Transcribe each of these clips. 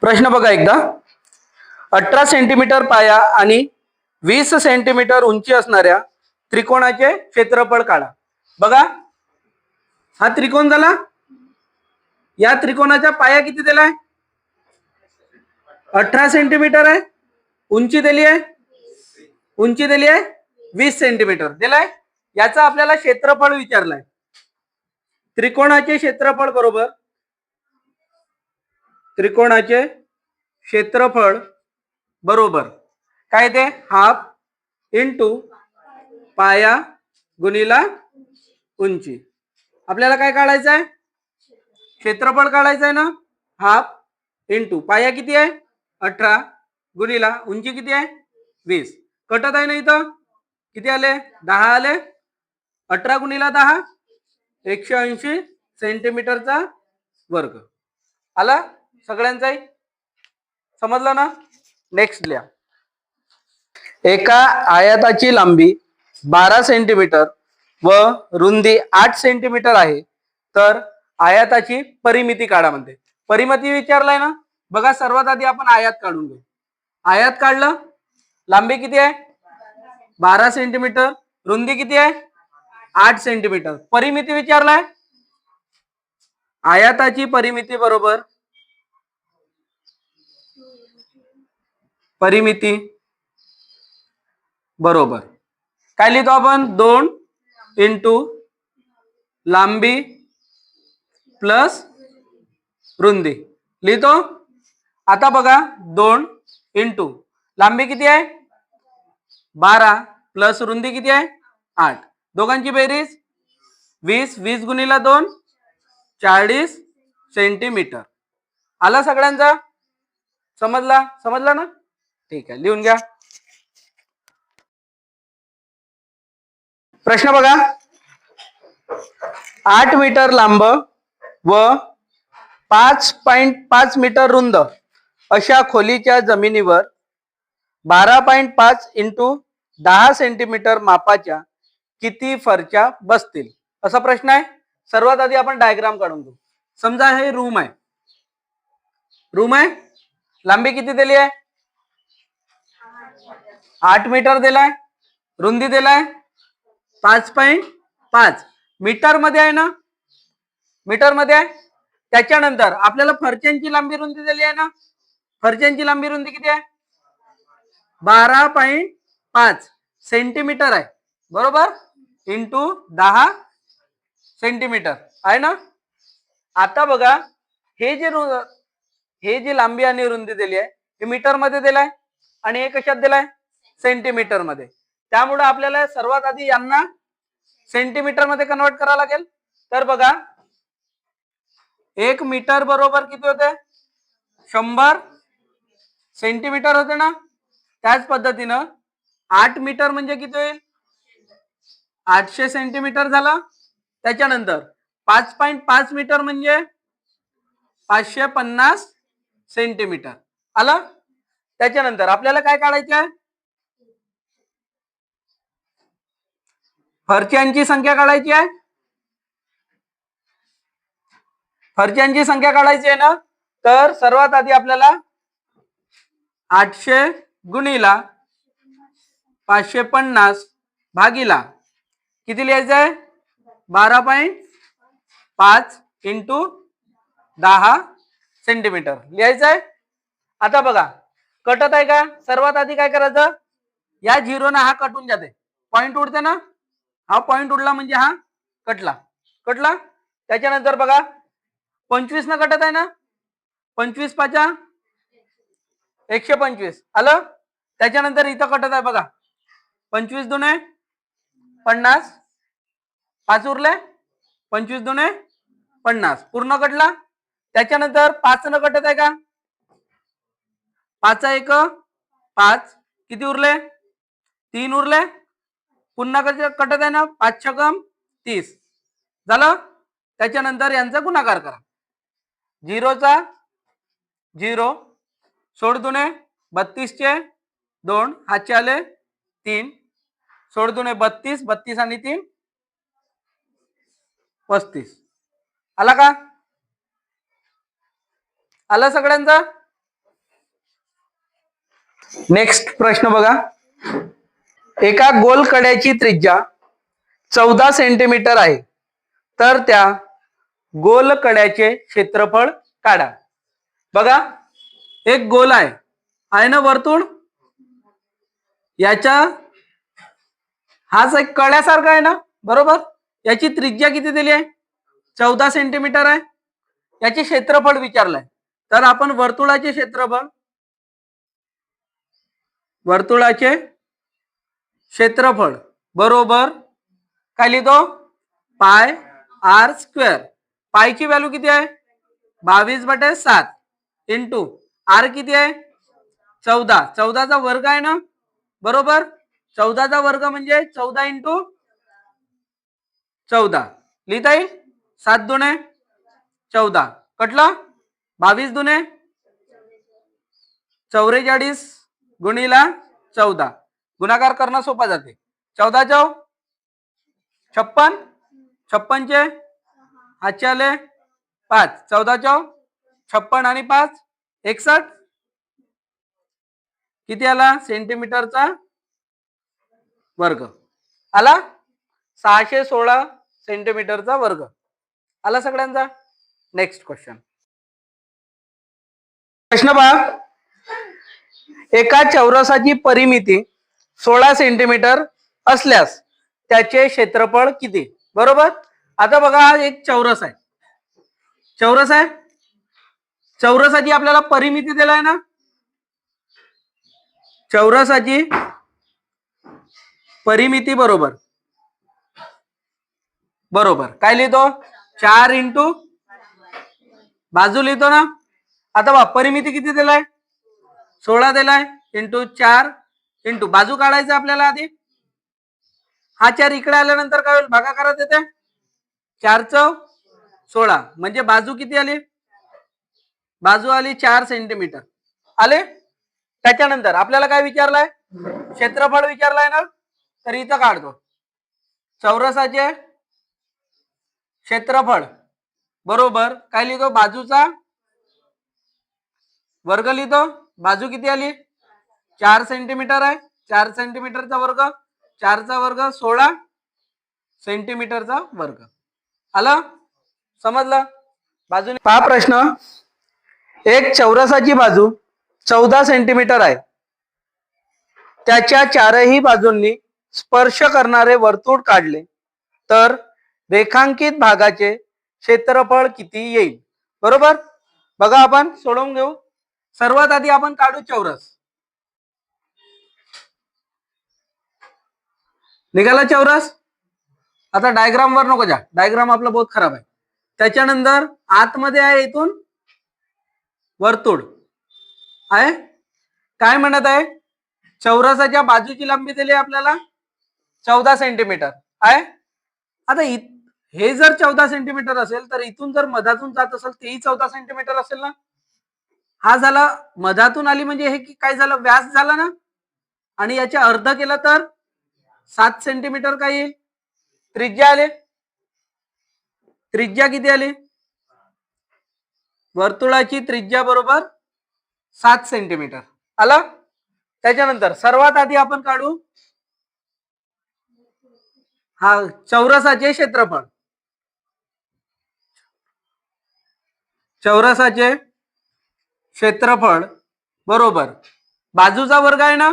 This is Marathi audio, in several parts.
प्रश्न बघा एकदा. 18 सेंटीमीटर पाया आणि 20 सेंटीमीटर उंची असणाऱ्या त्रिकोणाचे क्षेत्रफळ काढा. बघा, हा त्रिकोण झाला. या त्रिकोणाचा पाया किती दिलाय? 18 सेंटीमीटर आहे. उंची दिली आहे 20 सेंटीमीटर दिलाय. याचा आपल्याला क्षेत्रफळ विचारलाय. त्रिकोणाचे क्षेत्रफळ बरोबर काय ते हाफ इंटू पाया गुणिला उंची. आपल्याला काय काढायचं आहे? क्षेत्रफळ काढायचं आहे ना. हाफ इंटू पाया किती आहे 18 गुणिला उंची किती आहे 20. कटत आहे ना. इथं किती आले? 10 आले. 18 गुणिला 10 180 सेंटीमीटरचा वर्ग आला. सगळ्यांचाही समजलं ना. नेक्स्ट लिहा. एका आयताची लांबी 12 सेंटीमीटर व रुंदी 8 सेंटीमीटर आहे, तर आयताची परिमिती काढा म्हणते. परिमिती विचारलाय ना. बघा, सर्वात आधी आपण आयत काढून घेऊ. आयत काढलं. लांबी किती आहे 12 सेंटीमीटर, रुंदी किती आहे 8 सेंटीमीटर. परिमिती विचारलाय. आयताची परिमिती बरोबर काय लिहितो आपण? 2 इंटू लांबी प्लस रुंदी लिहितो. आता बघा, 2 इंटू लांबी किती आहे 12 प्लस रुंदी किती आहे 8. दोघांची बेरीज 20 गुणिला 2 40 सेंटीमीटर आला. सगळ्यांचा समजला ना. ठीक आहे, लिहून घ्या. प्रश्न बघा. 8 मीटर लांब व 5.5 मीटर रुंद अशा खोलीच्या जमिनीवर 12.5 इंटू 10 सेंटीमीटर मापाच्या किती फरच्या बसतील, असा प्रश्न आहे. सर्वात आधी आपण डायग्राम काढून घेऊ. समजा हे रूम आहे. लांबी किती दिली आहे 8 मीटर दिलाय. रुंदी दिलाय 5.5 मीटर मध्ये आहे ना. मीटर मध्ये आहे. त्याच्यानंतर आपल्याला फरच्यांची लांबी रुंदी दिली आहे ना. फरच्यांची लांबी रुंदी किती आहे 12.5 सेंटीमीटर आहे बरोबर. इंटू 10 सेंटीमीटर आहे ना. आता बघा, हे जी लांबी आणि रुंदी दिली आहे हे मीटर मध्ये दिलाय आणि हे कशात दिलाय सेंटीमीटर मध्ये. त्यामुळे आपल्याला सर्वात आधी यांना सेंटीमीटर मध्ये कन्वर्ट करावं लागेल. तर बघा, 1 मीटर बरोबर किती होते 100 सेंटीमीटर होते ना. त्याच पद्धतीनं 8 मीटर म्हणजे किती होईल 800 सेंटीमीटर झाला. त्याच्यानंतर 5.5 मीटर म्हणजे 550 सेंटीमीटर आला. त्याच्यानंतर आपल्याला काय काढायचं आहे? फरच्यांची संख्या काढायची आहे. फरच्यांची संख्या काढायची आहे ना. तर सर्वात आधी आपल्याला 800 गुणिला 550 भागीला किती लिहायचं आहे 12.5 इंटू 10 सेंटीमीटर लिहायचं आहे. आता बघा, कटत आहे का. सर्वात आधी काय करायचं, या झिरोना हा कटून जाते. पॉइंट उडते ना. हा पॉइंट उडला म्हणजे हा कटला. त्याच्यानंतर बघा 25 न कटत आहे ना. 25 पाचा 125 आलं. त्याच्यानंतर इथं कटत आहे बघा 25 दुने 50 5 उरले 25 दुने 50 पूर्ण कटला. त्याच्यानंतर 5 न कटत आहे का 5 1 5 किती उरले 3 उरले. पुन्हा कटत आहे ना 5 6 30 झालं. त्याच्यानंतर यांचा गुणाकार करा. 0 चा 0 सोड दुने 32 चे 2 हातचे आले 3 सोड दुने 32 आणि 3 35 आला का. आला सगळ्यांचा. नेक्स्ट प्रश्न बघा. एका गोल कड्याची त्रिज्या 14 सेंटीमीटर आहे, तर त्या गोल कड्याचे क्षेत्रफळ काढा. बघा, एक गोल आहे ना वर्तुळ, याच्या हाच एक कड्यासारखा आहे ना, बरोबर. याची त्रिज्या किती दिली आहे? 14 सेंटीमीटर आहे. याचे क्षेत्रफळ विचारलंय, तर आपण वर्तुळाचे क्षेत्रफळ बरोबर काय लिहितो? पाय आर स्क्वेअर. पायची व्हॅल्यू किती आहे? 22/7 इंटू आर किती आहे? 14. 14चा वर्ग आहे ना, बरोबर. 14चा वर्ग म्हणजे 14 इंटू 14 लिहिता येईल. 7 दुणे 14 कटलं. 22 दुणे 44 गुणिला 14. गुणाकार करणं सोपा जाते. 14 चौ 56. 56 हातचे आले 5. 14 चौ 56 आणि 5 61. किती आला? सेंटीमीटरचा वर्ग आला. 616 सेंटीमीटरचा वर्ग आला सगळ्यांचा. Next question. प्रश्न पहा. एका चौरसाची परिमिती 16 सेंटीमीटर असल्यास त्याचे क्षेत्रफळ किती? बरोबर. आता बघा, हा एक चौरस आहे. चौरसाची आपल्याला परिमिती दिलाय ना. चौरसाची परिमिती बरोबर काय लिहितो? 4 इंटू बाजू लिहितो ना. आता बघा, परिमिती किती दिलाय? 16 दिलाय इंटू 4 इंटू बाजू काढायचं आपल्याला आधी. हा 4 इकडे आल्यानंतर काय होईल? भागाकारात येते. 4 चौ 16 म्हणजे बाजू किती आली? बाजू आली 4 सेंटीमीटर आले. त्याच्यानंतर आपल्याला काय विचारलंय? क्षेत्रफळ विचारलंय ना, तर इथं काढतो. चौरसाचे क्षेत्रफळ बरोबर काय लिहितो? बाजूचा वर्ग लिहितो. बाजू किती आली? 4 सेंटीमीटर आहे. 4 सेंटीमीटरचा वर्ग, 4चा वर्ग 16 सेंटीमीटरचा वर्ग आलं. समजलं? बाजूने पहा प्रश्न. एक चौरसाची बाजू 14 सेंटीमीटर आहे. त्याच्या चारही बाजूंनी स्पर्श करणारे वर्तुळ काढले तर रेखांकित भागाचे क्षेत्रफळ किती येईल? बरोबर. बघा, आपण सोडवून घेऊ. सर्वात आधी आपण काढू चौरस. निघाला चौरस. आता डायग्राम वर नको जा, डायग्राम आपला बहुत खराब आहे. त्याच्यानंतर आतमध्ये आहे इथून वर्तुळ आहे. काय म्हणत आहे? चौरसाच्या बाजूची लांबी दिली आपल्याला 14 सेंटीमीटर आहे. आता हे जर 14 सेंटीमीटर असेल तर इथून जर मधातून जात असेल तेही 14 सेंटीमीटर असेल ना. हा झाला मधातून आली म्हणजे हे काय झालं? व्यास झाला ना. आणि याच्या अर्ध केला तर 7 सेंटीमीटर काय येईल? त्रिज्या आले. त्रिज्या किती आली? वर्तुळाची त्रिज्या बरोबर 7 सेंटीमीटर आला. त्याच्यानंतर सर्वात आधी आपण काढू हा चौरसाचे क्षेत्रफळ. चौरसाचे क्षेत्रफळ बरोबर बाजूचा वर्ग आहे ना.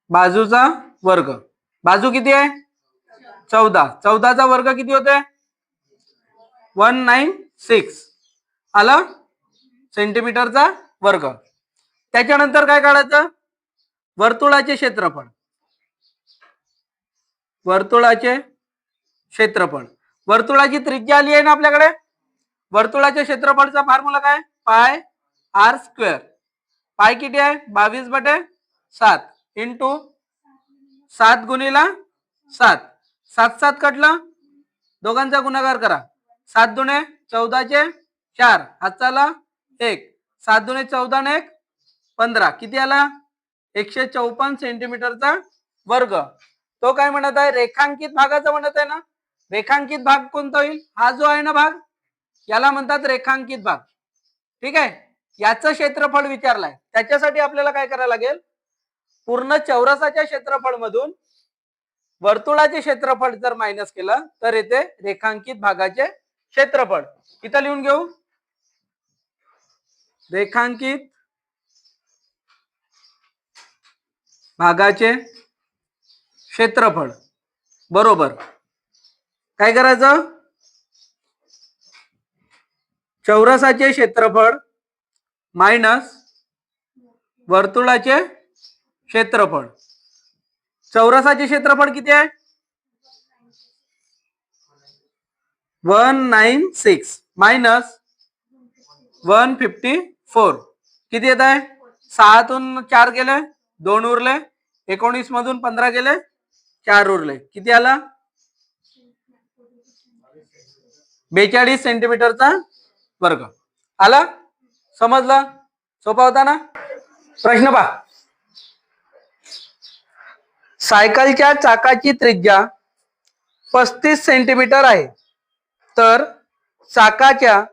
बाजूचा वर्ग. बाजू किती आहे? 14. 14चा वर्ग किती होते? 196 आला सेंटीमीटरचा वर्ग. त्याच्यानंतर काय काढायचं? वर्तुळाचे क्षेत्रफळ. वर्तुळाचे क्षेत्रफळ. वर्तुळाची त्रिज्या आली आहे ना आपल्याकडे. वर्तुळाच्या क्षेत्रफळाचा फॉर्म्युला काय? पाय आर स्क्वेअर. पाय किती आहे? 22/7 इंटू 7 गुणिला 7. 7 7 कटला. दोघांचा गुणाकार करा. 7 दुणे 14चे 4 हाताला 1. 7 दुणे 14 ने 1 15. किती आला? 154 सेंटीमीटरचा वर्ग. तो काय म्हणत आहे? रेखांकित भागाचा म्हणत आहे ना. रेखांकित भाग कोणता होईल? हा जो आहे ना भाग, याला म्हणतात रेखांकित भाग. ठीक आहे. याचं क्षेत्रफळ विचारलंय, त्याच्यासाठी आपल्याला काय करायला लागेल, पूर्ण चौरसाच्या क्षेत्रफळ मधून वर्तुळाचे क्षेत्रफळ जर मायनस केलं तर येते रेखांकित भागाचे क्षेत्रफळ. इथं लिहून घेऊ, रेखांकित भागाचे क्षेत्रफळ बरोबर काय करायचं, चौरसाचे क्षेत्रफळ मायनस वर्तुळाचे क्षेत्रफळ. चौरसाचे क्षेत्रफळ किती आहे, 196 मायनस 154 किती येत आहे, 6तून 4 गेले 2 उरले, 19 मधून 15 गेले 4 उरले, किती आला 42 सेंटीमीटरचा वर्ग आला. समजलं, सोपा होता ना. प्रश्न पहा, सायकलच्या चाकाची त्रिज्या 35 सेंटीमीटर आहे, तर चाकाच्या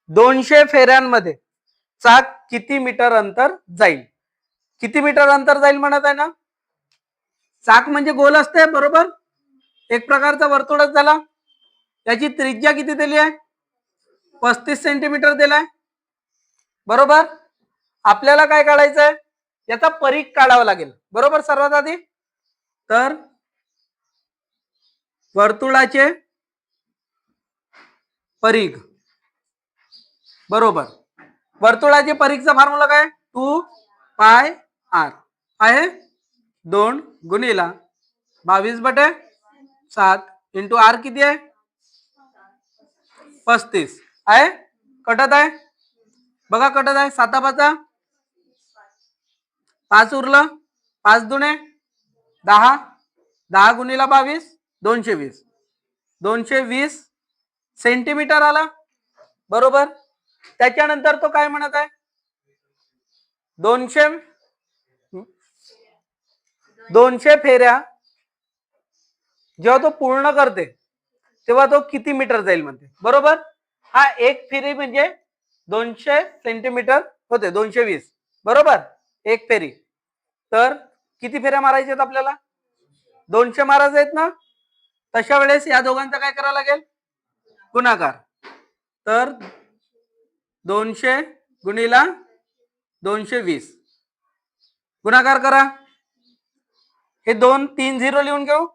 200 फेऱ्यांमध्ये चाक किती मीटर अंतर जाईल. किती मीटर अंतर जाईल म्हणत आहे ना, चाक म्हणजे गोल असते बरोबर, एक प्रकारचा वर्तुळच झाला. त्याची त्रिज्या किती दिली आहे, 35 सेंटीमीटर दिलाय बरोबर. आपल्याला काय काढायचं आहे, याचा परिघ काढावा लागेल बरोबर. सर्वात आधी तर वर्तुळाचे परिघ बरोबर, वर्तुळाचे परिघचा फॉर्म्युला काय, 2 पाय r आहे, 2 गुणिला 22/7 इंटू r किती आहे 35 आहे. कटत आहे बघा, कटत आहे, 7 5 5 उरलं, 5 दुणे 10, 10 गुणिला 22 220, 220 सेंटीमीटर आला बरोबर. त्याच्यानंतर तो काय म्हणत आहे, 200 फेऱ्या जेव्हा तो पूर्ण करते तेव्हा तो किती मीटर जाईल म्हणते बरोबर. हा एक फेरी म्हणजे 200 सेंटीमीटर होते, 220 बरोबर एक फेरी. तर किती फेऱ्या मारायच्या आहेत आपल्याला, 200 मारायचे आहेत ना. तशा वेळेस या दोघांचा काय करावं लागेल, गुणाकार. तर 200 गुणिला 220 गुणाकार करा. हे 2 3 0 लिहून घेऊ,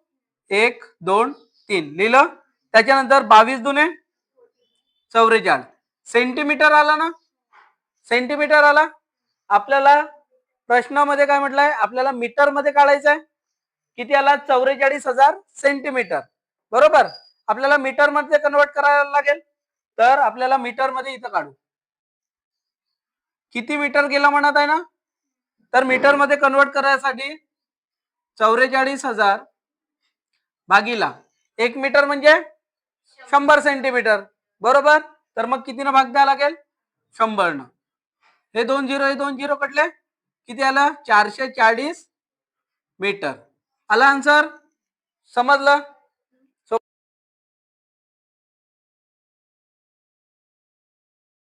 1 2 3 लिहिलं. त्याच्यानंतर 22 दुने 44 सेंटीमीटर आला ना, सेंटीमीटर आला. आपल्याला प्रश्नामध्ये काय म्हटलंय, आपल्याला मीटर मध्ये काढायचं आहे. किती आला, 44,000 सेंटीमीटर बरोबर. आपल्याला मीटर मध्ये कन्वर्ट करायला लागेल, तर आपल्याला मीटर मध्ये इथं काढू. किती मीटर गेला म्हणत आहे ना, तर मीटर मध्ये कन्वर्ट करायसाठी 44,000 भागीला 1 मीटर म्हणजे 100 सेंटीमीटर बरोबर. तर मग कितीनं भाग द्यावा लागेल, 100 न. हे 2 0 हे 2 0 कटले, किती आला 440 मीटर आला आन्सर. समजलं.